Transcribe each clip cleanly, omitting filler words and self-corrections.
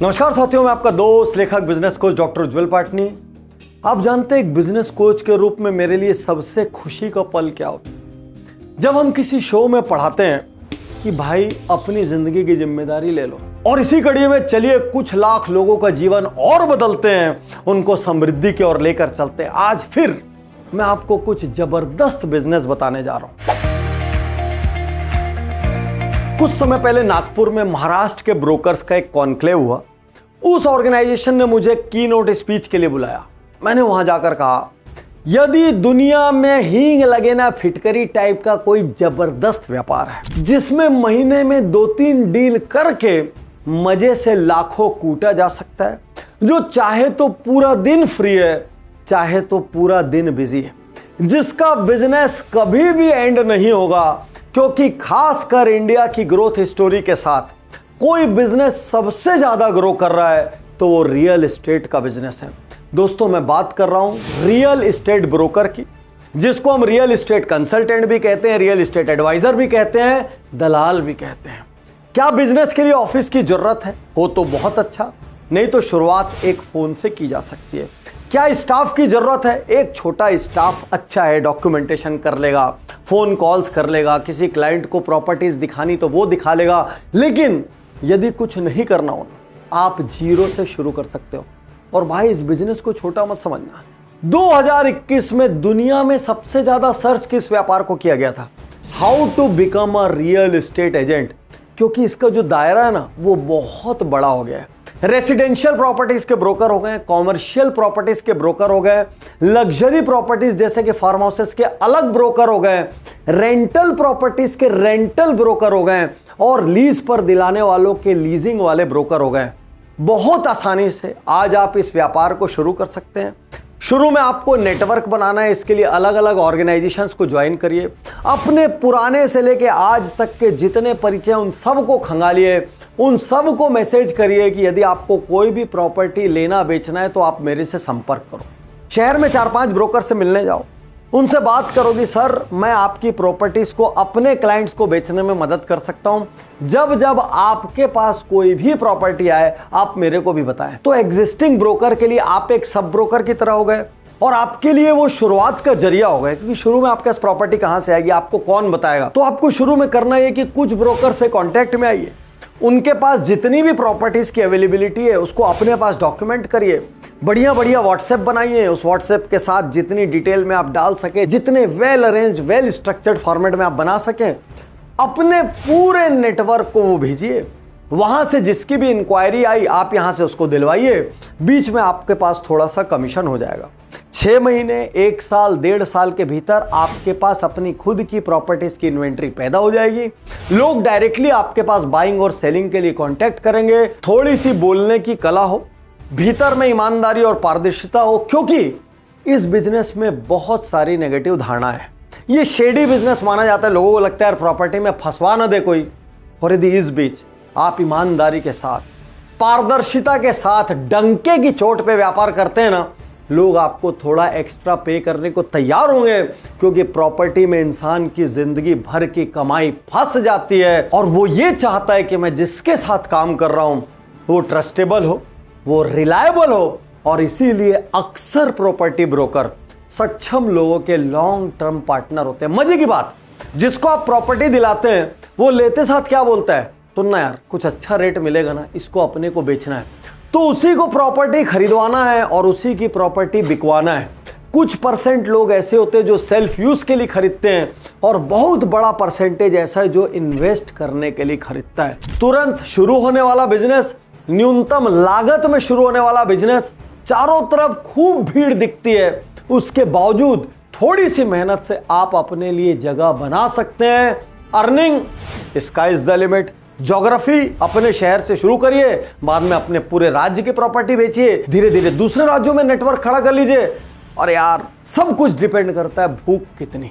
नमस्कार साथियों, मैं आपका दोस्त लेखक बिजनेस कोच डॉक्टर उज्जवल पाटनी। आप जानते हैं एक बिजनेस कोच के रूप में मेरे लिए सबसे खुशी का पल क्या होता है? जब हम किसी शो में पढ़ाते हैं कि भाई अपनी जिंदगी की जिम्मेदारी ले लो, और इसी कड़ी में चलिए कुछ लाख लोगों का जीवन और बदलते हैं, उनको समृद्धि की ओर लेकर चलते हैं। आज फिर मैं आपको कुछ जबरदस्त बिजनेस बताने जा रहा हूं। कुछ समय पहले नागपुर में महाराष्ट्र के ब्रोकर्स का एक कॉन्क्लेव हुआ। उस ऑर्गेनाइजेशन ने मुझे कीनोट स्पीच के लिए बुलाया। मैंने वहां जाकर कहा, यदि दुनिया में हींग लगे ना फिटकरी टाइप का कोई जबरदस्त व्यापार है जिसमें महीने में 2-3 डील करके मजे से लाखों कूटा जा सकता है, जो चाहे तो पूरा दिन फ्री है, चाहे तो पूरा दिन बिजी है, जिसका बिजनेस कभी भी एंड नहीं होगा, क्योंकि खासकर इंडिया की ग्रोथ स्टोरी के साथ कोई बिजनेस सबसे ज्यादा ग्रो कर रहा है तो वो रियल एस्टेट का बिजनेस है। दोस्तों, मैं बात कर रहा हूं रियल एस्टेट ब्रोकर की, जिसको हम रियल एस्टेट कंसल्टेंट भी कहते हैं, रियल एस्टेट एडवाइजर भी कहते हैं, दलाल भी कहते हैं। क्या बिजनेस के लिए ऑफिस की जरूरत है? हो तो बहुत अच्छा, नहीं तो शुरुआत एक फोन से की जा सकती है। क्या स्टाफ की जरूरत है? एक छोटा स्टाफ अच्छा है, डॉक्यूमेंटेशन कर लेगा, फोन कॉल्स कर लेगा, किसी क्लाइंट को प्रॉपर्टीज दिखानी तो वो दिखा लेगा। लेकिन यदि कुछ नहीं करना हो ना, आप जीरो से शुरू कर सकते हो। और भाई, इस बिजनेस को छोटा मत समझना। 2021 में दुनिया में सबसे ज्यादा सर्च किस व्यापार को किया गया था? How to become a real estate agent, क्योंकि इसका जो दायरा है ना वो बहुत बड़ा हो गया है। रेसिडेंशियल प्रॉपर्टीज के ब्रोकर हो गए, कॉमर्शियल प्रॉपर्टीज के ब्रोकर हो गए, लग्जरी प्रॉपर्टीज जैसे कि फार्म हाउसेस के अलग ब्रोकर हो गए, रेंटल प्रॉपर्टीज के रेंटल ब्रोकर हो गए, और लीज पर दिलाने वालों के लीजिंग वाले ब्रोकर हो गए। बहुत आसानी से आज आप इस व्यापार को शुरू कर सकते हैं। शुरू में आपको नेटवर्क बनाना है, इसके लिए अलग अलग ऑर्गेनाइजेशंस को ज्वाइन करिए। अपने पुराने से लेके आज तक के जितने परिचय उन सबको खंगालिए, उन सबको मैसेज करिए कि यदि आपको कोई भी प्रॉपर्टी लेना बेचना है तो आप मेरे से संपर्क करो। शहर में 4-5 ब्रोकर से मिलने जाओ, उनसे बात करोगी, सर मैं आपकी प्रॉपर्टीज को अपने क्लाइंट्स को बेचने में मदद कर सकता हूं। जब जब आपके पास कोई भी प्रॉपर्टी आए आप मेरे को भी बताएं। तो एग्जिस्टिंग ब्रोकर के लिए आप एक सब ब्रोकर की तरह हो गए, और आपके लिए वो शुरुआत का जरिया हो गए, क्योंकि शुरू में आपके पास प्रॉपर्टी कहां से आएगी, आपको कौन बताएगा। तो आपको शुरू में करना है कि कुछ ब्रोकर से कॉन्टैक्ट में आइए, उनके पास जितनी भी प्रॉपर्टीज की अवेलेबिलिटी है उसको अपने पास डॉक्यूमेंट करिए, बढ़िया बढ़िया व्हाट्सएप बनाइए। उस व्हाट्सएप के साथ जितनी डिटेल में आप डाल सके, जितने well arrange well structured format में आप बना सकें, अपने पूरे नेटवर्क को वो भेजिए। वहां से जिसकी भी इंक्वायरी आई आप यहां से उसको दिलवाइए। बीच में आपके पास थोड़ा सा कमीशन हो जाएगा। 6 महीने, 1 साल, 1.5 साल के भीतर आपके पास अपनी खुद की प्रॉपर्टीज की इन्वेंट्री पैदा हो जाएगी। लोग डायरेक्टली आपके पास बाइंग और सेलिंग के लिए कांटेक्ट करेंगे। थोड़ी सी बोलने की कला हो, भीतर में ईमानदारी और पारदर्शिता हो, क्योंकि इस बिजनेस में बहुत सारी नेगेटिव धारणा है। ये शेडी बिजनेस माना जाता है। लोगों को लगता है यार प्रॉपर्टी में फंसवा ना दे कोई। और यदि इस बीच आप ईमानदारी के साथ, पारदर्शिता के साथ, डंके की चोट पे व्यापार करते हैं ना, लोग आपको थोड़ा एक्स्ट्रा पे करने को तैयार होंगे, क्योंकि प्रॉपर्टी में इंसान की जिंदगी भर की कमाई फंस जाती है। और वो ये चाहता है कि मैं जिसके साथ काम कर रहा हूं वो ट्रस्टेबल हो, वो रिलायबल हो, और इसीलिए अक्सर प्रॉपर्टी ब्रोकर सक्षम लोगों के लॉन्ग टर्म पार्टनर होते हैं। मजे की बात, जिसको आप प्रॉपर्टी दिलाते हैं वो लेते साथ क्या बोलता है, सुनना यार कुछ अच्छा रेट मिलेगा ना, इसको अपने को बेचना है। तो उसी को प्रॉपर्टी खरीदवाना है और उसी की प्रॉपर्टी बिकवाना है। कुछ परसेंट लोग ऐसे होते हैं जो सेल्फ यूज के लिए खरीदते हैं, और बहुत बड़ा परसेंटेज ऐसा है जो इन्वेस्ट करने के लिए खरीदता है। तुरंत शुरू होने वाला बिजनेस, न्यूनतम लागत में शुरू होने वाला बिजनेस, चारों तरफ खूब भीड़ दिखती है, उसके बावजूद थोड़ी सी मेहनत से आप अपने लिए जगह बना सकते हैं। Earning sky is the limit. Geography अपने शहर से शुरू करिए, बाद में अपने पूरे राज्य की प्रॉपर्टी बेचिए, धीरे धीरे दूसरे राज्यों में नेटवर्क खड़ा कर लीजिए। और यार सब कुछ डिपेंड करता है भूख कितनी।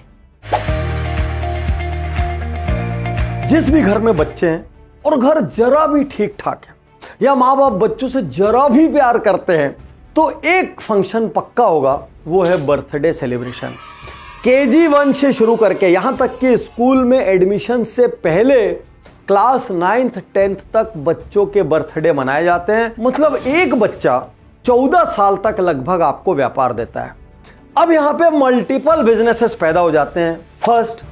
जिस भी घर में बच्चे हैं और घर जरा भी ठीक ठाक है, या माँ बाप बच्चों से जरा भी प्यार करते हैं, तो एक फंक्शन पक्का होगा, वो है बर्थडे सेलिब्रेशन। KG 1 से शुरू करके यहां तक कि स्कूल में एडमिशन से पहले क्लास 9th 10th तक बच्चों के बर्थडे मनाए जाते हैं। मतलब एक बच्चा 14 साल तक लगभग आपको व्यापार देता है। अब यहां पे मल्टीपल बिजनेसेस पैदा हो जाते हैं। फर्स्ट,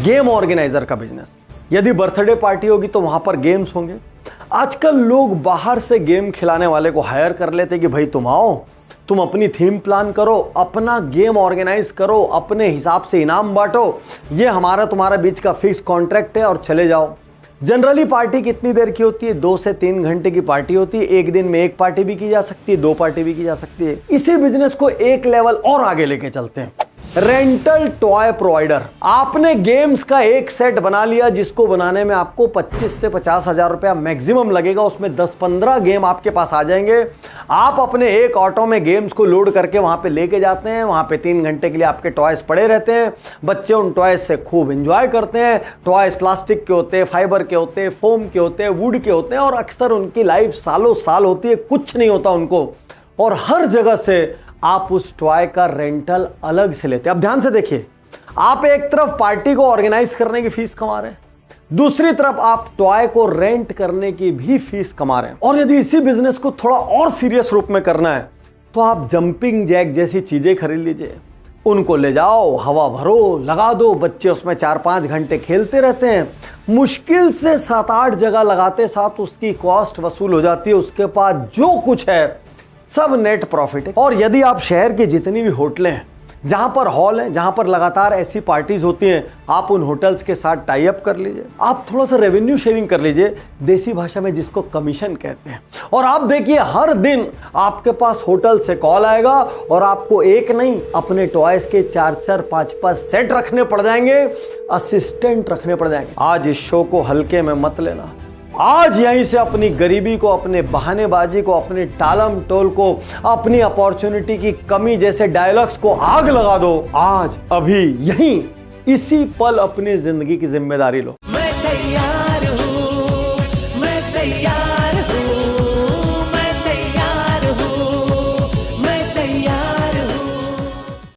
गेम ऑर्गेनाइजर का बिजनेस। यदि बर्थडे पार्टी होगी तो वहां पर गेम्स होंगे। आजकल लोग बाहर से गेम खिलाने वाले को हायर कर लेते कि भाई तुम आओ, तुम अपनी थीम प्लान करो, अपना गेम ऑर्गेनाइज करो, अपने हिसाब से इनाम बांटो, ये हमारा तुम्हारा बीच का फिक्स कॉन्ट्रैक्ट है और चले जाओ। जनरली पार्टी कितनी देर की होती है? 2 से 3 घंटे की पार्टी होती है। एक दिन में एक पार्टी भी की जा सकती है, 2 पार्टी भी की जा सकती है। इसी बिजनेस को एक लेवल और आगे लेके चलते हैं। Rental toy provider. आपने गेम्स का एक सेट बना लिया जिसको बनाने में आपको 25 से 50 हजार रुपया मैक्सिमम लगेगा। उसमें 10-15 गेम आपके पास आ जाएंगे। आप अपने एक ऑटो में गेम्स को लोड करके वहां पे लेके जाते हैं। वहां पे 3 घंटे के लिए आपके टॉयज पड़े रहते हैं। बच्चे उन टॉयज से खूब एंजॉय करते हैं। टॉयज प्लास्टिक के होते हैं, फाइबर के होते हैं, फोम के होते हैं, वुड के होते हैं और अक्सर उनकी लाइफ सालों साल होती है, कुछ नहीं होता उनको। और हर जगह से आप उस टॉय का रेंटल अलग से लेते हैं। अब ध्यान से देखिए, आप एक तरफ पार्टी को ऑर्गेनाइज करने की फीस कमा रहे हैं, दूसरी तरफ आप टॉय को रेंट करने की भी फीस कमा रहे हैं। और यदि इसी बिजनेस को थोड़ा और सीरियस रूप में करना है तो आप जंपिंग जैक जैसी चीजें खरीद लीजिए। उनको ले जाओ, हवा भरो, लगा दो, बच्चे उसमें 4-5 घंटे खेलते रहते हैं। मुश्किल से 7-8 जगह लगाते साथ उसकी कॉस्ट वसूल हो जाती है। उसके बाद जो कुछ है सब नेट प्रॉफिट है। और यदि आप शहर की जितनी भी होटलें हैं जहां पर हॉल है, जहां पर लगातार ऐसी पार्टीज होती हैं, आप उन होटल्स के साथ टाई अप कर लीजिए। आप थोड़ा सा रेवेन्यू शेयरिंग कर लीजिए, देसी भाषा में जिसको कमीशन कहते हैं। और आप देखिए हर दिन आपके पास होटल से कॉल आएगा और आपको एक नहीं अपने टॉयज के 4-4, 5-5 सेट रखने पड़ जाएंगे, असिस्टेंट रखने पड़ जाएंगे। आज इस शो को हल्के में मत लेना। आज यहीं से अपनी गरीबी को, अपने बहानेबाजी को, अपने टालम टोल को, अपनी अपॉर्चुनिटी की कमी जैसे डायलॉग्स को आग लगा दो। आज अभी यहीं इसी पल अपनी जिंदगी की जिम्मेदारी लो।